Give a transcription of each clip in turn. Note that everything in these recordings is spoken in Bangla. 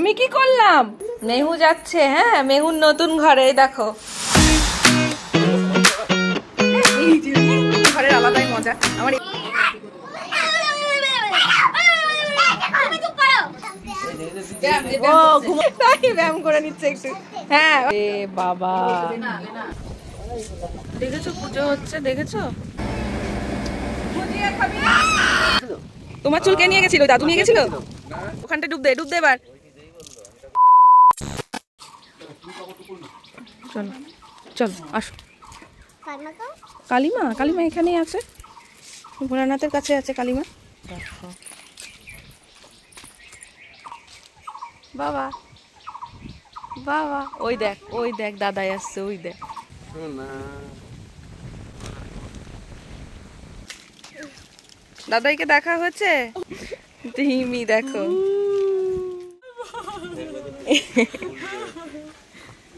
আমি কি করলাম? মেহু যাচ্ছে, হ্যাঁ মেহুর নতুন ঘরে। দেখো ঘরের আলাদাই মজা আমার। ও ব্যায়াম করে নিচ্ছে একটু। হ্যাঁ বাবা, দেখেছো পুজো হচ্ছে, দেখেছো? তোমার চুল কে নিয়ে গেছিল? দাদু নিয়ে গেছিল। ওখানটা ডুব দে, ডুব দে এবার। চলো চলো আসো। কালিমা, কালিমা এখানেই আছে, ভোলানাথের কাছে আছে কালিমা। দেখো বাবা, বাবা ওই দেখ, ওই দেখ দাদাই আসছে, ওই দেখ। দাদাইকে দেখা হয়েছে। হিমি দেখো,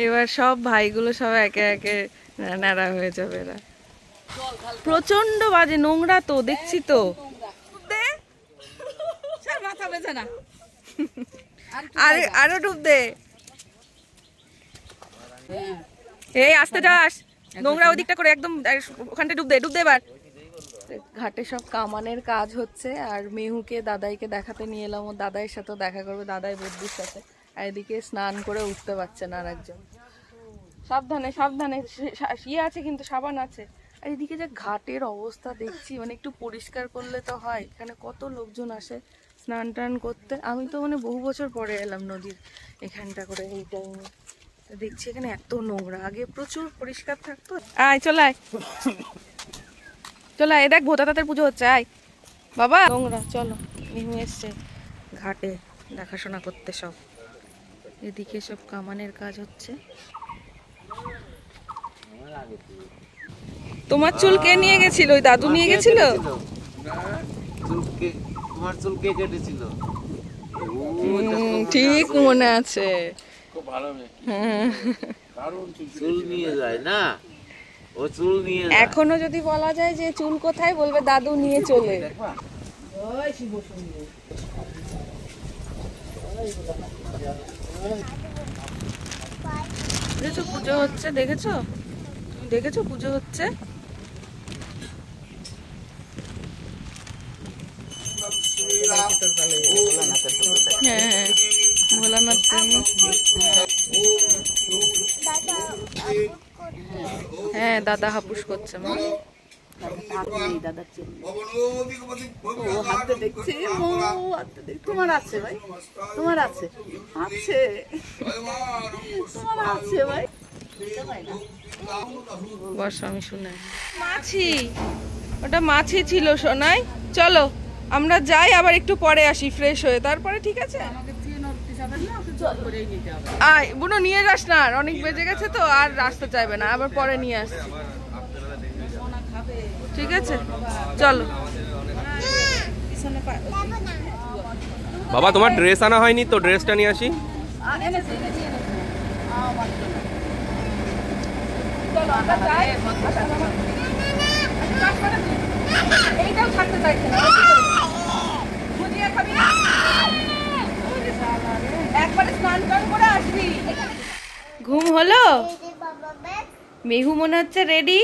এবার সব ভাইগুলো সব একে একে নাড়া হয়ে যাবে। এরা প্রচন্ড বাজে, নোংরা তো দেখছি তো। আরো ডুব দে, এই আস্তে যাস, নোংরা ওদিকটা করে একদম ওখানটা ডুব দে, ডুব দে এবার। ঘাটে সব কামানের কাজ হচ্ছে, আর মেহুকে দাদাইকে দেখাতে নিয়ে এলাম। ও দাদাইয়ের সাথে দেখা করবে, দাদাই বদ্যুর সাথে। আর এদিকে স্নান করে উঠতে পারছে না আর একজন। সাবধানে সাবধানে, ইয়ে আছে কিন্তু, সাবান আছে। আর এদিকে যে ঘাটের অবস্থা দেখছি, মানে একটু পরিষ্কার করলে তো হয়। এখানে কত লোকজন আসে স্নান টান করতে। আমি তো মানে বহু বছর পরে এলাম নদীর এখানটা করে, এই টাইমে দেখছি এখানে এত নোংরা। আগে প্রচুর পরিষ্কার থাকতো। আয় চল, আয় চল, আয় দেখ ভোতাতাদের পুজো হচ্ছে। আয় বাবা, নোংরা। চলো, মিহু এসছে ঘাটে দেখাশোনা করতে সব। এদিকে সব কামানের কাজ হচ্ছে। তোমার চুল কে নিয়ে গেছিল? ওই দাদু নিয়ে গেছিল। তোমার চুল কে কেটেছিল? ঠিক মনে আছে। খুব ভালো মেয়ে, চুল নিয়ে যায় না, ও চুল নিয়ে যায়। এখনো যদি বলা যায় যে চুল কোথায়, বলবে দাদু নিয়ে চলে। দেখেছো পুজো হচ্ছে, দেখেছো? দেখেছো পুজো হচ্ছে? হ্যাঁ ভোলানাথ। হ্যাঁ দাদা হাপুস করছে। মা তোমার আছে ভাই, তোমার আছে, আছে তোমার আছে ভাই। বস, আমি শুনে মাছি, ওটা মাছি ছিল সোনাই। চলো আমরা যাই, আবার একটু পরে আসি ফ্রেশ হয়ে, তারপরে ঠিক আছে? আয় বুনো, নিয়ে যাস না, আর অনেক বেজে গেছে তো, আর রাস্তা চাইবে না, আবার পরে নিয়ে আসছি, ঠিক আছে? চলো। বাবা তোমার ড্রেস আনা হয়নি তো, ড্রেসটা নিয়ে আসি। এইটাও ছাড়তে চাইছে না। একবারে স্নান টান করে আসবি। ঘুম হলো? মেহু মনে হচ্ছে রেডি।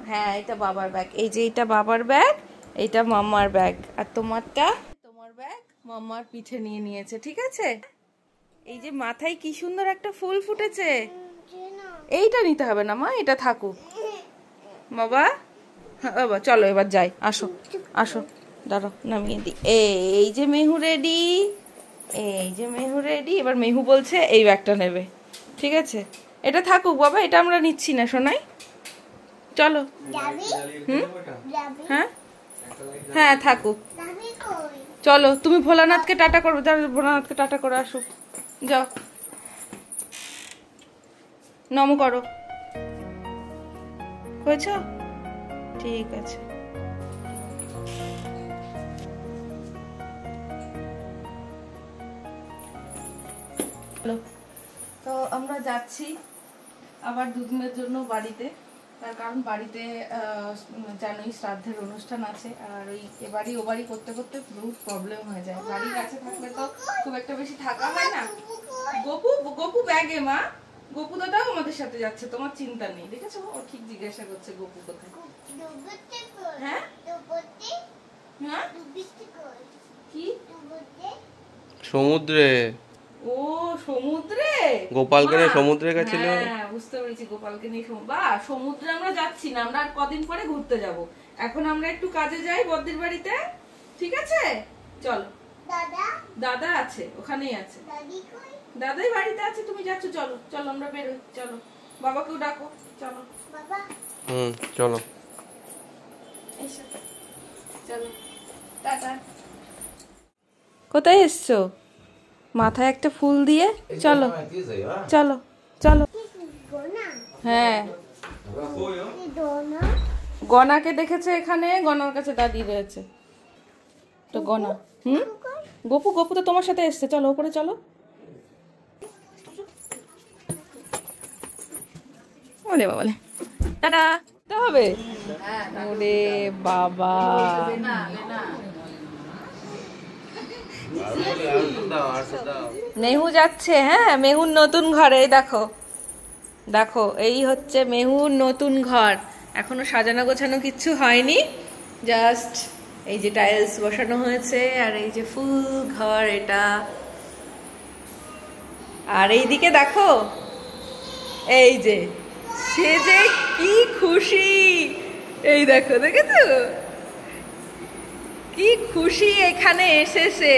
হ্যাঁ এটা বাবার ব্যাগ, এই যে এটা বাবার ব্যাগ, এইটা মাম্মার ব্যাগ, আর তোমারটা তোমার ব্যাগ মাম্মার পিঠে নিয়ে নিয়েছে, ঠিক আছে? এই যে মাথায় কি সুন্দর একটা ফুল ফুটেছে, এইটা নিতে হবে না মা, এটা থাকুক বাবা। বাবা চলো এবার যাই, আসো আসো, দাঁড়াও নামিয়ে দিই। এই যে মেহু রেডি, এই যে মেহু রেডি। এবার মেহু বলছে এই ব্যাগটা নেবে, ঠিক আছে? এটা থাকুক বাবা, এটা আমরা নিচ্ছি না সোনাই, চলো। হ্যাঁ হ্যাঁ থাকুক, চলো। তুমি ভোলানাথকে টাটা করো, ভোলানাথকে টাটা করে আসো, যাও নম করো। হয়েছ? ঠিক আছে। তো আমরা যাচ্ছি আবার দুদিনের জন্য বাড়িতে। তার কারণ বাড়িতে জানোই শ্রাদ্ধের অনুষ্ঠান আছে, আর ওই এবারই ওবারই করতে করতে বহুত প্রবলেম হয়ে যায়। বাড়ির কাছে থাকলে তো খুব একটা বেশি থাকা হয় না। গপু গপু ব্যাগে মা, গপু দাদাও আমাদের সাথে যাচ্ছে, তোমার চিন্তা নেই। দেখেছো ও ঠিক জিজ্ঞাসা করছে গপু কোথায়। হ্যাঁ হ্যাঁ কি সমুদ্রে? ও সমুদ্রে, গোপালকে নিয়ে সমুদ্রে গেছিল। হ্যাঁ বুঝতে পেরেছি, গোপালকে নিয়ে সমুদ্রে আমরা যাচ্ছি না, আমরা আর কদিন পরে ঘুরতে যাব। এখন আমরা একটু কাজে যাই বদ্দির বাড়িতে, ঠিক আছে? চলো। দাদা আছে, ওখানেই আছে। দাদাই বাড়িতে আছে, তুমি যাচ্ছ, চলো চলো আমরা বেরোই, চলো। বাবাকেও ডাকো, চলো। চলো চলো টাটা। কোথায় এসছো? মাথায় একটা ফুল দিয়ে চলো চলো চলো। হ্যাঁ গনাকে দেখেছে এখানে, গনার কাছে দাঁড়িয়ে রয়েছে তো গনা। গপু গপু তো তোমার সাথে এসছে, চলো উপরে চলো। ওরে বাবা, টাটা তো হবে। ওরে বাবা, মেহু যাচ্ছে। হ্যাঁ মেহুর নতুন ঘরে, দেখো দেখো এই হচ্ছে মেহুর নতুন ঘর। এখনো সাজানো গোছানো কিচ্ছু হয়নি, জাস্ট এই যে টাইলস বসানো হয়েছে, আর এই যে ফুল ঘর এটা। আর এইদিকে দেখো, এই যে সে যে কি খুশি, এই দেখো, দেখেছো কি খুশি এখানে এসেছে,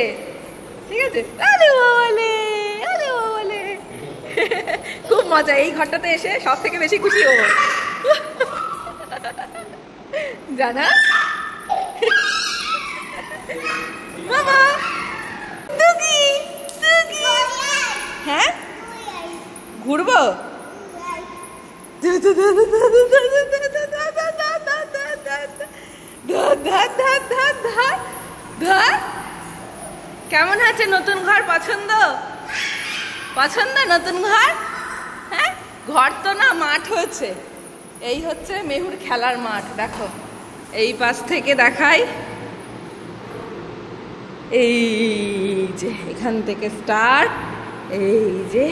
ঠিক আছে? আরে বাবালে, আরে বাবালে, খুব মজা এই ঘরটাতে এসে। সব থেকে বেশি খুশি ও, জানা বাবা। দুগি দুগি, হ্যাঁ ঘুরবো। কেমন আছে নতুন ঘর? পছন্দ? পছন্দ নতুন ঘর? হ্যাঁ ঘর তো না, মাঠ হয়েছে। এই হচ্ছে মেহুর খেলার মাঠ, দেখো এই পাশ থেকে দেখাই। এই যে এখান থেকে স্টার্ট, এই যে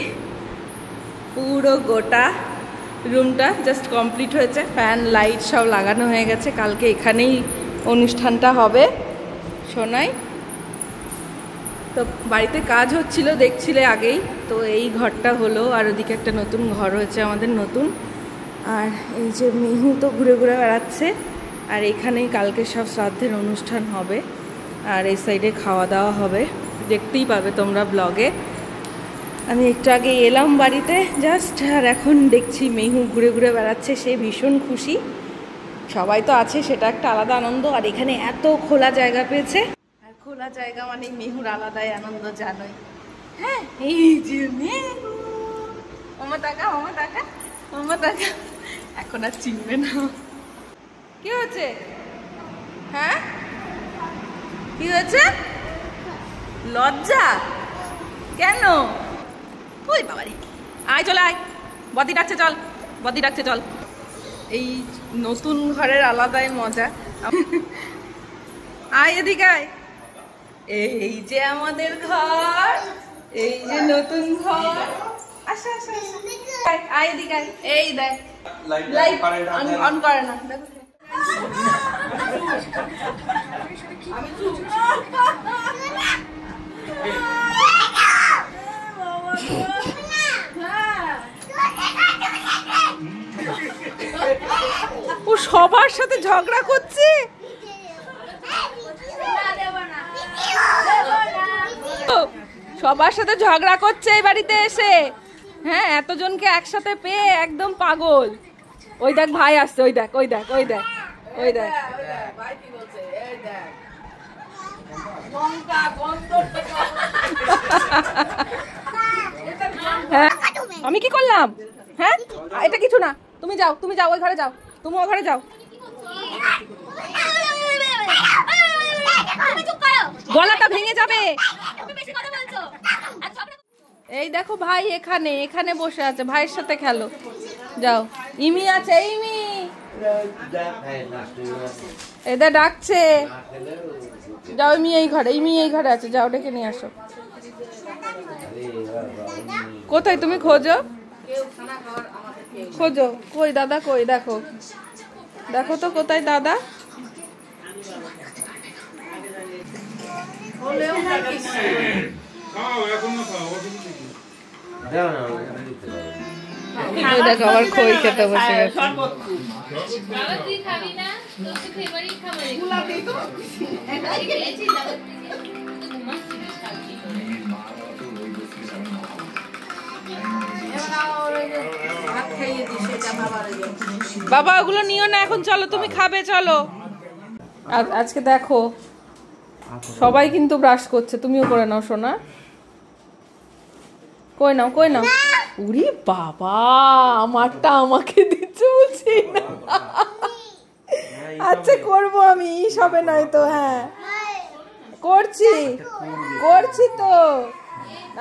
পুরো গোটা রুমটা জাস্ট কমপ্লিট হয়েছে। ফ্যান লাইট সব লাগানো হয়ে গেছে, কালকে এখানেই অনুষ্ঠানটা হবে শোনাই। তো বাড়িতে কাজ হচ্ছিল, দেখছিলে আগেই তো। এই ঘরটা হলো, আর ওদিকে একটা নতুন ঘর হয়েছে আমাদের নতুন। আর এই যে মেহু তো ঘুরে ঘুরে বেড়াচ্ছে, আর এখানেই কালকে সব শ্রাদ্ধের অনুষ্ঠান হবে। আর এই সাইডে খাওয়া দাওয়া হবে, দেখতেই পাবে তোমরা ব্লগে। আমি একটু আগে এলাম বাড়িতে জাস্ট, আর এখন দেখছি মেহু ঘুরে ঘুরে বেড়াচ্ছে, সে ভীষণ খুশি। সবাই তো আছে, সেটা একটা আলাদা আনন্দ। আর এখানে এত খোলা জায়গা পেয়েছে, আর খোলা জায়গা মানে মেহুর আলাদাই আনন্দ, জানোই। হ্যাঁ এই যে মেহু, মামা টাকা মামা টাকা মামা টাকা, এখন আর চিনবে না। কি হয়েছে? হ্যাঁ কি হয়েছে? লজ্জা কেন? ওই বাবারে, আয় চল, আয়, বদি ডাকছে, চল বদি ডাকছে, চল। এই নতুন ঘরের আলাদাই মজা। আয় এদিকে আয়, এই যে আমাদের ঘর, এই যে নতুন ঘর। আসা আসা, আয় এদিকে আয়। এই দেখ লাইট অন করে না, দেখো আমি চুপ। ও সবার সাথে ঝগড়া করছে। সবার সাথে ঝগড়া করছে এই বাড়িতে এসে। হ্যাঁ এতজনকে একসাথে পেয়ে একদম পাগল। ওই দেখ ভাই আসছে, ওই দেখ ওই দেখ ওই দেখ ওই দেখ। হ্যাঁ আমি কি করলাম? হ্যাঁ এটা কিছু না, তুমি যাও, তুমি যাও, ওই ঘরে যাও, তুমি ওই ঘরে যাও। গলাটা ভেঙে যাবে। এই দেখো ভাই এখানে এখানে বসে আছে, ভাইয়ের সাথে খেলো। যাও, ইমি আছে, ইমি এদের ডাকছে, যাও এই ঘরে আছে, যাও ডেকে নিয়ে আসো। কোথায় তুমি খোঁজো, কই দাদা, কই দেখো, দেখো তো কোথায় দাদা। দেখো আবার খই খেতে বসে গেছে। বাবা ওগুলো নিও না এখন, চলো তুমি খাবে চলো। আজকে দেখো সবাই কিন্তু ব্রাশ করছে, তুমিও করে নাও সোনা। কই নাও উরি বাবা, আমারটা আমাকে দিচ্ছে বলছি না। আচ্ছা করবো আমি, সবে নয় তো। হ্যাঁ করছি তো,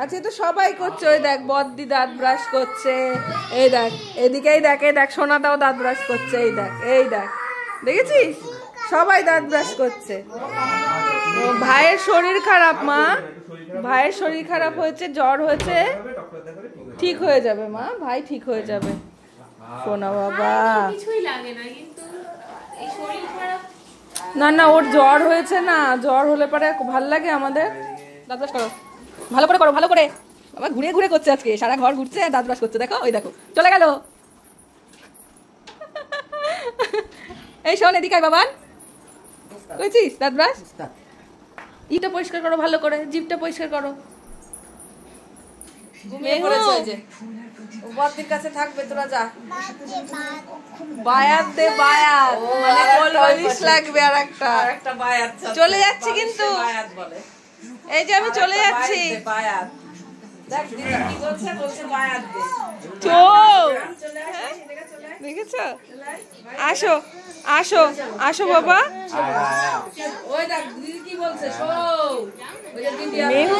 আজকে তো সবাই করছে। ওই দেখ বদ্দি দাঁত ব্রাশ করছে, এই দেখ এদিকে, এই দেখ সোনাটাও দাঁত ব্রাশ করছে, এই দেখ দেখেছিস, সবাই দাঁত ব্রাশ করছে। ভাইয়ের শরীর খারাপ মা, ভাইয়ের শরীর খারাপ হয়েছে, জ্বর হয়েছে, ঠিক হয়ে যাবে মা, ভাই ঠিক হয়ে যাবে। সোনা বাবা না ওর জ্বর হয়েছে না, জ্বর হলে পরে ভাল লাগে আমাদের। দাঁত ব্রাশ করো, ভালো করে বাবা, ঘুরে করছে আজকে, সারা ঘর ঘুরছে, দাঁত ব্রাশ করছে। দেখো ওই দেখো চলে গেল। এই শোন এদিকে বাবা, কইছিস দাঁত ব্রাশ, ইটা পরিষ্কার করো ভালো করে, জিভটা পরিষ্কার করো। বদ্দির কাছে থাকবে, তোরা যা। বায়াত দে, বায়াত মানে কলবিশ লাগবে। আর একটা বায়াত চলে যাচ্ছি কিন্তু, এই যে আমি চলে যাচ্ছি। দেখেছ, আসো বাবা। মেহু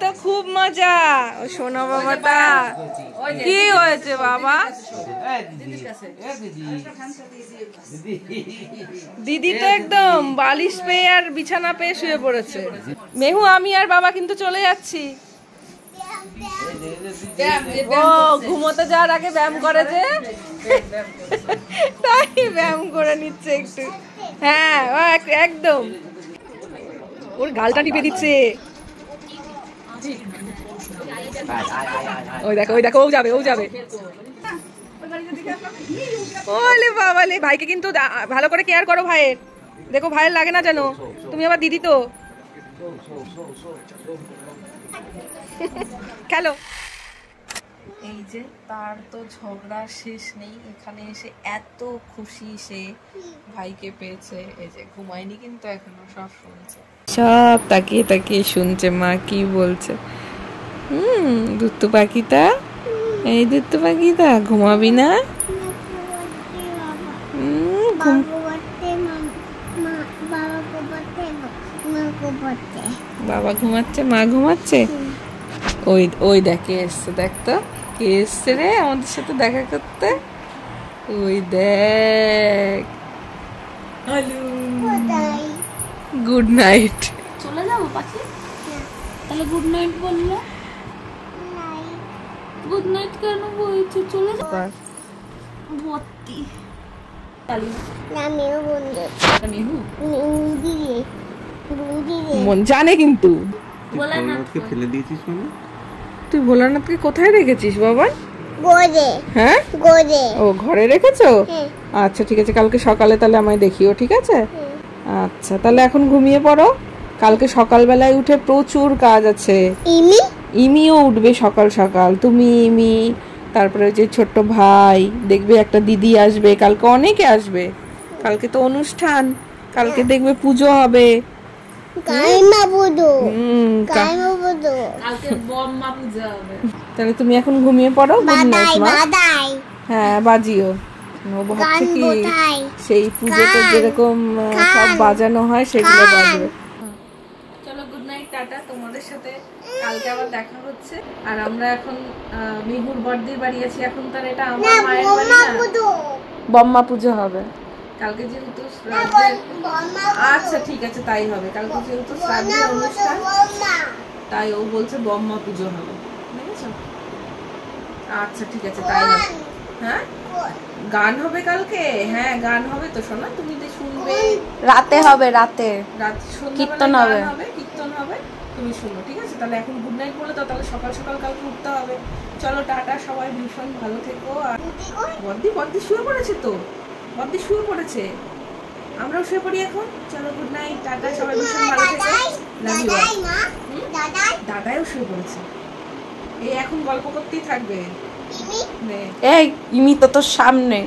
তো খুব মজা, ও সোনা বাবাটা। কি হয়েছে বাবা, দিদি তো একদম বালিশ পেয়ে আর বিছানা পেয়ে শুয়ে পড়েছে। মেহু আমি আর বাবা কিন্তু চলে যাচ্ছি। ও ঘুমোতে যাওয়ার আগে ব্যায়াম করে যে, তাই ব্যায়াম করে নিচ্ছে একটু। হ্যাঁ একদম, ওর গালটা টিপে দিচ্ছে। ওই দেখো ও যাবে। ওলে বাবালে, ভাইকে কিন্তু ভালো করে কেয়ার করো ভাইয়ের, দেখো ভাইয়ের লাগে না যেন, তুমি আবার দিদি তো। খেলো। এই যে তার তো ঝগড়া শেষ নেই, এখানে এসে এত খুশি সে ভাইকে পেয়েছে। এই যে ঘুমায়নি কিন্তু এখনো, সব শুনছে, সব তাকিয়ে শুনছে মা কি বলছে। দুত্তু পাখিটা, এই দুত্তু পাখিটা, ঘুমাবি না? বাবা ঘুমাচ্ছে, মা ঘুমাচ্ছে। ওই দেখে এসছে, দেখ তো কে এসছে রে আমাদের সাথে দেখা করতে। ওই দেখ, গুড নাইট। চলে যাবো পাখি, তাহলে গুড নাইট বললো। গুড নাইট কেন বলছো, চলে যাবো। ভর্তি মন জানে কিন্তু। ফেলে দিয়েছিস মানে? তুই ভোলানাথকে কোথায় রেখেছিস বাবা? হ্যাঁ ও ঘরে রেখেছো? আচ্ছা ঠিক আছে, কালকে সকালে তাহলে আমায় দেখিও, ঠিক আছে? আচ্ছা তাহলে এখন ঘুমিয়ে পড়ো, কালকে সকালবেলায় উঠে প্রচুর কাজ আছে। ইমিও উঠবে সকাল সকাল, তুমি, ইমি, তারপরে যে ছোট্ট ভাই, দেখবে একটা দিদি আসবে, কালকে অনেকে আসবে, কালকে তো অনুষ্ঠান, কালকে দেখবে পুজো হবে। তাহলে তুমি এখন ঘুমিয়ে পড়ো। হ্যাঁ বাজিও, ভাবছি কি সেই পুজোতে যেরকম সব বাজানো হয় সেগুলো বাজবে। চলো গুড নাইট, টাটা। তোমাদের সাথে কালকে কালকে আবার দেখা হচ্ছে। আর আমরা এখন মিহুর বড়দির বাড়ি আছি। এখন তার এটা আমার মায়ের বাড়ি না, বম্মা পুজো হবে কালকে যেহেতু শ্রাদ্ধের। আচ্ছা ঠিক আছে তাই হবে, কালকে যেহেতু শ্রাদ্ধের অনুষ্ঠান তাই ও বলছে বম্মা পুজো হবে, বুঝেছো? আচ্ছা ঠিক আছে তাই হবে। হ্যাঁ গান হবে কালকে, হ্যাঁ গান হবে তো শোনা, তুমি তো শুনবে। রাতে হবে, রাতে কীর্তন হবে, কীর্তন হবে, তুমি শুনো, ঠিক আছে? তাহলে এখন গুড নাইট বলে দাও, তাহলে সকাল সকাল কালকে উঠতে হবে। চলো টাটা, সবাই ভীষণ ভালো থেকো। আর বদ্দি শুয়ে পড়েছে তো, বদ্দি শুয়ে পড়েছে, আমরাও শুয়ে পড়ি এখন। চলো গুড নাইট, টাটা, সবাই ভীষণ ভালো থেকো। Love you. দাদাও শুয়ে পড়েছে, এই এখন গল্প করতেই থাকবে। এই ইমি তো তোর সামনে।